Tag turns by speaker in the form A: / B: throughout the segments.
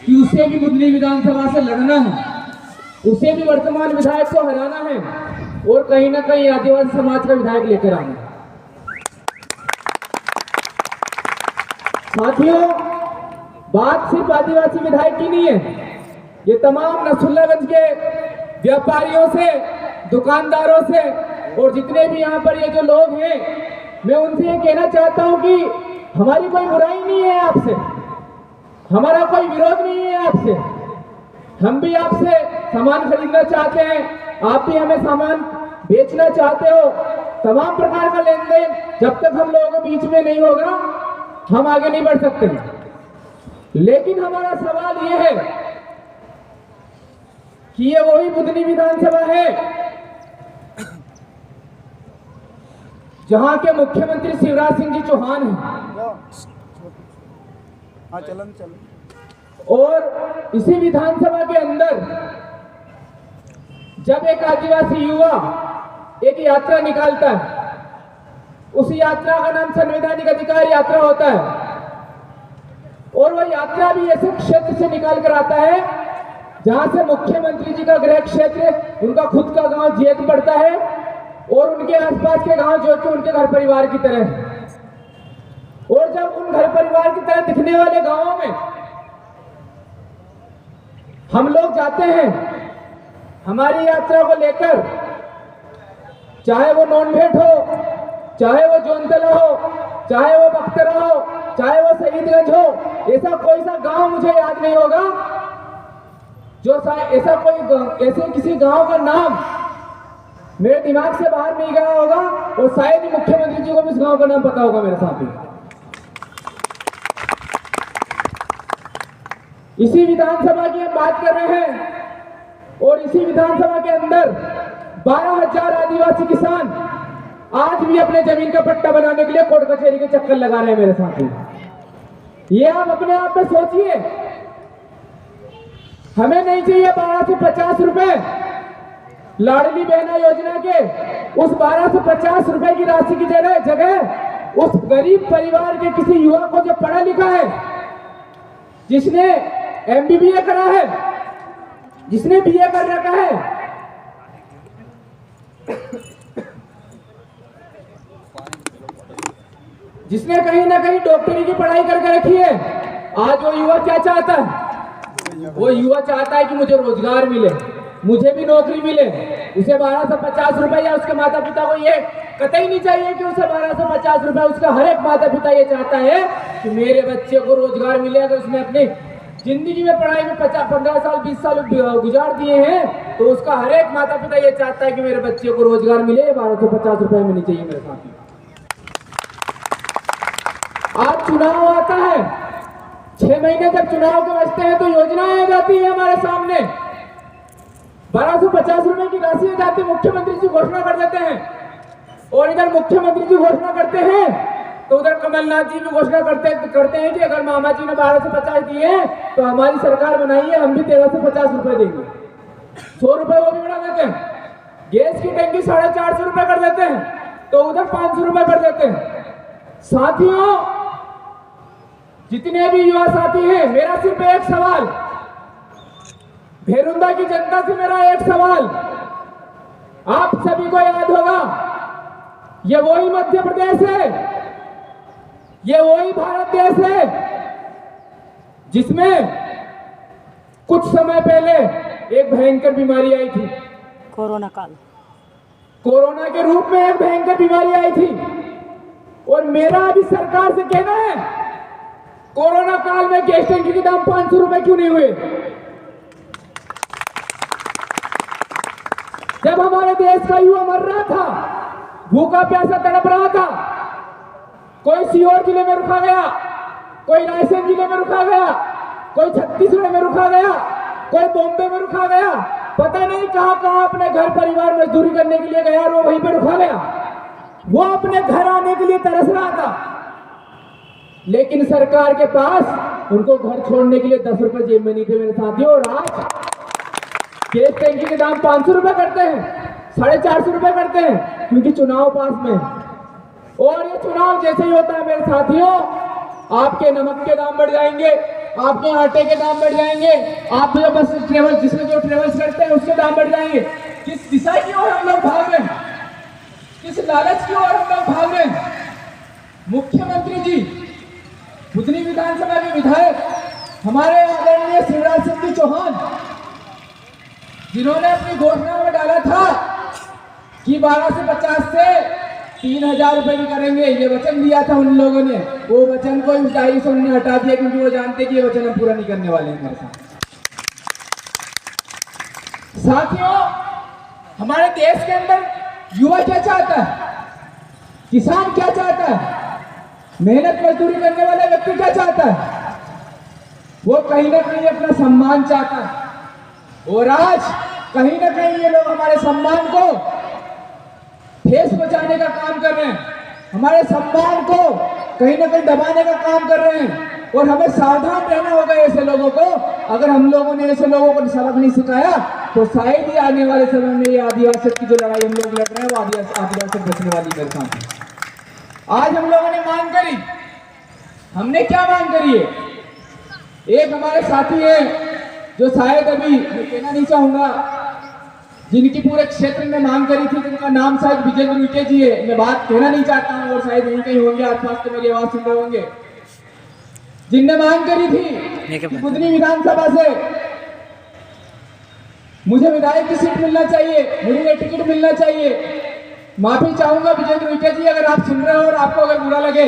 A: कि उसे भी बुधनी विधानसभा से लड़ना है, उसे भी वर्तमान विधायक को हराना है और कहीं ना कहीं आदिवासी समाज का विधायक लेकर आना है। साथियों, बात सिर्फ आदिवासी विधायक की नहीं है, ये तमाम नसरुल्लागंज के व्यापारियों से, दुकानदारों से और जितने भी यहाँ पर ये जो लोग हैं, मैं उनसे ये कहना चाहता हूँ कि हमारी कोई बुराई नहीं है आपसे, हमारा कोई विरोध नहीं है आपसे। हम भी आपसे सामान खरीदना चाहते हैं, आप भी हमें सामान बेचना चाहते हो। तमाम प्रकार का लेन देन जब तक हम लोगों के बीच में नहीं होगा, हम आगे नहीं बढ़ सकते। लेकिन हमारा सवाल यह है कि ये वही बुधनी विधानसभा है जहां के मुख्यमंत्री शिवराज सिंह जी चौहान हैं, और इसी विधानसभा के अंदर जब एक आदिवासी युवा एक यात्रा निकालता है, उस यात्रा का नाम संवैधानिक अधिकार यात्रा होता है, और वह यात्रा भी ऐसे क्षेत्र से निकाल कर आता है जहां से मुख्यमंत्री जी का गृह क्षेत्र, उनका खुद का गांव जेत पड़ता है, और उनके आसपास के गांव जो कि उनके घर परिवार की तरह है। और जब उन घर परिवार की तरह दिखने वाले गांवों में हम लोग जाते हैं हमारी यात्रा को लेकर, चाहे वो नॉनभेट हो, चाहे वो जोनतला हो, चाहे वो बख्तरा हो, चाहे वो शहीदगंज हो, ऐसा कोई सा गांव मुझे याद नहीं होगा जो ऐसा कोई ऐसे किसी गांव का नाम मेरे दिमाग से बाहर नहीं गया होगा, और शायद ही मुख्यमंत्री जी को भी इस गांव का नाम पता होगा मेरे साथी। इसी विधानसभा की हम बात कर रहे हैं, और इसी विधानसभा के अंदर 12,000 आदिवासी किसान आज भी अपने जमीन का पट्टा बनाने के लिए कोर्ट कचहरी के चक्कर लगा रहे हैं मेरे साथी। ये आप अपने आप में सोचिए, हमें नहीं चाहिए 12 से 50 रुपए लाडली बहना योजना के, उस 12 से 50 रुपए की राशि की जगह उस गरीब परिवार के किसी युवा को जो पढ़ा लिखा है, जिसने MBBA करा है, जिसने BA कर रखा है, जिसने कहीं ना कहीं डॉक्टरी की पढ़ाई करके रखी है, आज वो युवा क्या चाहता है? वो युवा चाहता है कि मुझे रोजगार मिले, मुझे भी नौकरी मिले। उसे 12 से 50 रुपए, या उसके माता पिता को ये कतई नहीं चाहिए कि उसे 12 से 50 रुपए, उसका हर एक माता पिता ये चाहता है कि मेरे बच्चे को रोजगार मिले। अगर उसने अपनी जिंदगी में पढ़ाई में 15 साल 20 साल गुजार दिए हैं, तो उसका हर एक माता पिता ये चाहता है कि मेरे बच्चे को रोजगार मिले, 12 से 50 रुपए मिलनी चाहिए मेरे साथी। आज चुनाव आता है, 6 महीने तक चुनाव के बचते हैं तो योजनाएं आ जाती है हमारे सामने, 12 से 50 रुपए की राशि आ जाती है, मुख्यमंत्री जी घोषणा कर देते हैं। और इधर मुख्यमंत्री जी घोषणा करते हैं तो उधर कमलनाथ जी भी घोषणा करते हैं कि अगर मामा जी ने 12 से 50 दिए तो हमारी सरकार बनाई है, हम भी 13 से 50 रुपए देंगे। 100 रुपए वो भी बढ़ा देते हैं। गैस की टंकी 450 रुपए कर देते हैं तो उधर 500 रुपए कर देते हैं। साथियों, जितने भी युवा साथी हैं, मेरा सिर्फ एक सवाल, भेरुंदा की जनता से मेरा एक सवाल, आप सभी को याद होगा, ये वही मध्य प्रदेश है, ये वही भारत देश है जिसमें कुछ समय पहले एक भयंकर बीमारी आई थी,
B: कोरोना काल।
A: कोरोना के रूप में एक भयंकर बीमारी आई थी। और मेरा अभी सरकार से कहना है, कोरोना काल में गैस टंकी के दाम 500 रुपए क्यों नहीं हुए? जब हमारे देश का युवा मर रहा था, भूखा प्यासा तड़प रहा था, कोई सीहोर जिले में रुका गया, कोई रायसेन जिले में रुका गया, कोई छत्तीसगढ़ में रुका गया, कोई बॉम्बे में रुका गया, पता नहीं कहां कहां अपने घर परिवार मजदूरी करने के लिए गया और वो वहीं पे रुका गया। वो अपने घर आने के लिए तरस रहा था, लेकिन सरकार के पास उनको घर छोड़ने के लिए 10 रुपए जेब में नहीं थे मेरे साथियों। और आज गैस टंकी के दाम 500 रुपए करते हैं, 450 रुपए करते हैं, क्योंकि चुनाव पास में। और ये चुनाव जैसे ही होता है मेरे साथियों, आपके नमक के दाम बढ़ जाएंगे, आपके आटे के दाम बढ़ जाएंगे, आप जो बस ट्रेवल जिसमें जो ट्रेवल्स करते हैं उसके दाम बढ़ जाएंगे। किस दिशा की ओर हम लोग भाग रहे हैं, किस लालच की ओर हम लोग भाग रहे हैं? मुख्यमंत्री जी, बुधनी विधानसभा के विधायक हमारे आदरणीय शिवराज सिंह जी चौहान, जिन्होंने अपनी घोषणा में डाला था कि 12 से 50 से 3,000 रुपए भी करेंगे, ये वचन दिया था उन लोगों ने। वो वचन को इस 250 ने हटा दिया क्योंकि वो जानते कि ये वचन हम पूरा नहीं करने वाले हैं हमारे साथ। साथियों, हमारे देश के अंदर युवा क्या चाहता है, किसान क्या चाहता है, मेहनत मजदूरी करने वाला व्यक्ति क्या चाहता है? वो कहीं ना कहीं अपना सम्मान चाहता है। और आज कहीं ना कहीं ये लोग हमारे सम्मान को ठेस पहुंचाने का काम कर रहे हैं, हमारे सम्मान को कहीं ना कहीं दबाने का काम कर रहे हैं। और हमें सावधान रहना होगा ऐसे लोगों को। अगर हम लोगों ने ऐसे लोगों को सबक नहीं सिखाया तो शायद ही आने वाले समय में ये आदिवासी की जो लड़ाई हम लोग लड़ रहे हैं वो आदिवासी बचने वाली मेरे साथ। आज हम लोगों ने मांग करी, हमने क्या मांग करी है? एक हमारे साथी है जो शायद अभी मैं कहना नहीं चाहूंगा, जिनकी पूरे क्षेत्र में मांग करी थी, जिनका नाम शायद विजेंद्र उइके जी है। मैं बात कहना नहीं चाहता हूँ और शायद यहीं कहीं होंगे आसपास, तो मेरी आवाज सुन रहे होंगे। जिनने मांग करी थी बुधनी विधानसभा से मुझे विधायक की सीट मिलना चाहिए, मुझे ये टिकट मिलना चाहिए। माफी चाहूंगा विजेंद्र उइके जी, अगर आप सुन रहे हो और आपको अगर बुरा लगे,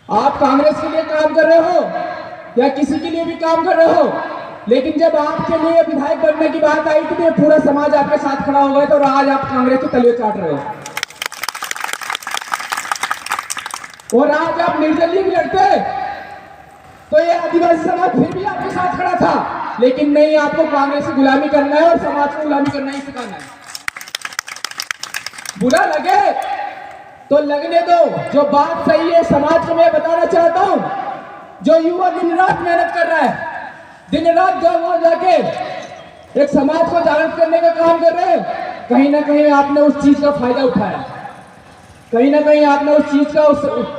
A: आप कांग्रेस के लिए काम कर रहे हो या किसी के लिए भी काम कर रहे हो, लेकिन जब आपके लिए विधायक बनने की बात आई तो पूरा समाज आपके साथ खड़ा हो गया था और आज आप कांग्रेस के तलवे चाट रहे हो। और आज आप निर्दलीय भी लड़ते तो ये आदिवासी समाज फिर भी आपके साथ खड़ा था, लेकिन नहीं, आपको कांग्रेस की गुलामी करना है और समाज को गुलामी करना ही सिखाना है। बुरा लगे तो लगने दो, जो बात सही है समाज को मैं बताना चाहता हूं। जो युवा दिन रात मेहनत कर रहा है, दिन रात गाँव जाके एक समाज को जागृत करने का काम कर रहे हैं, कहीं ना कहीं आपने उस चीज का फायदा उठाया, कहीं ना कहीं आपने उस चीज का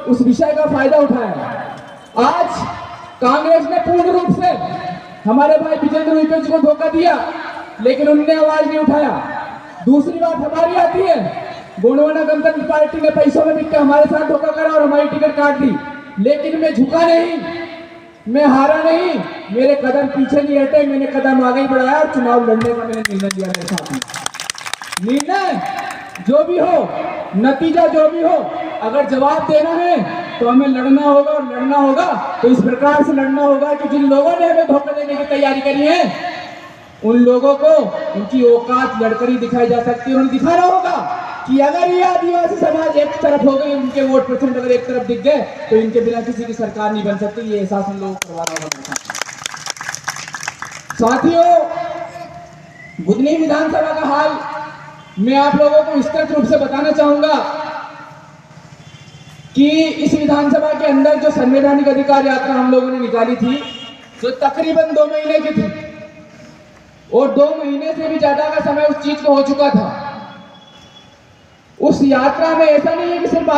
A: उस विषय का फायदा उठाया। आज कांग्रेस ने पूर्ण रूप से हमारे भाई विजेंद्र उइके जी को धोखा दिया, लेकिन उनने आवाज नहीं उठाया। दूसरी बात हमारी आती है, गोंडवाना गणतंत्र पार्टी ने पैसों में बिक हमारे साथ धोखा करा और हमारी टिकट काट दी, लेकिन मैं झुका नहीं, मैं हारा नहीं, मेरे कदम पीछे नहीं हटे, मैंने कदम आगे ही बढ़ाया और चुनाव लड़ने का मैंने निर्णय लिया। मेरे साथ निर्णय जो भी हो, नतीजा जो भी हो, अगर जवाब देना है तो हमें लड़ना होगा, और लड़ना होगा तो इस प्रकार से लड़ना होगा कि जिन लोगों ने हमें धोखा देने की तैयारी करी है उन लोगों को उनकी औकात लड़कर ही दिखाई जा सकती है। उन्हें दिखाना होगा कि अगर ये आदिवासी समाज एक तरफ हो गई, उनके वोट परसेंट अगर एक तरफ दिख गए तो इनके बिना किसी की सरकार नहीं बन सकती। ये एहसास हम लोगों को करवाना होगा। साथियों, बुधनी विधानसभा का हाल मैं आप लोगों को विस्तृत रूप से बताना चाहूंगा कि इस विधानसभा के अंदर जो संवैधानिक अधिकार यात्रा हम लोगों ने निकाली थी, जो तकरीबन 2 महीने की थी, और 2 महीने से भी ज्यादा का समय उस चीज को हो चुका था। उस यात्रा में ऐसा नहीं है कि सिर्फ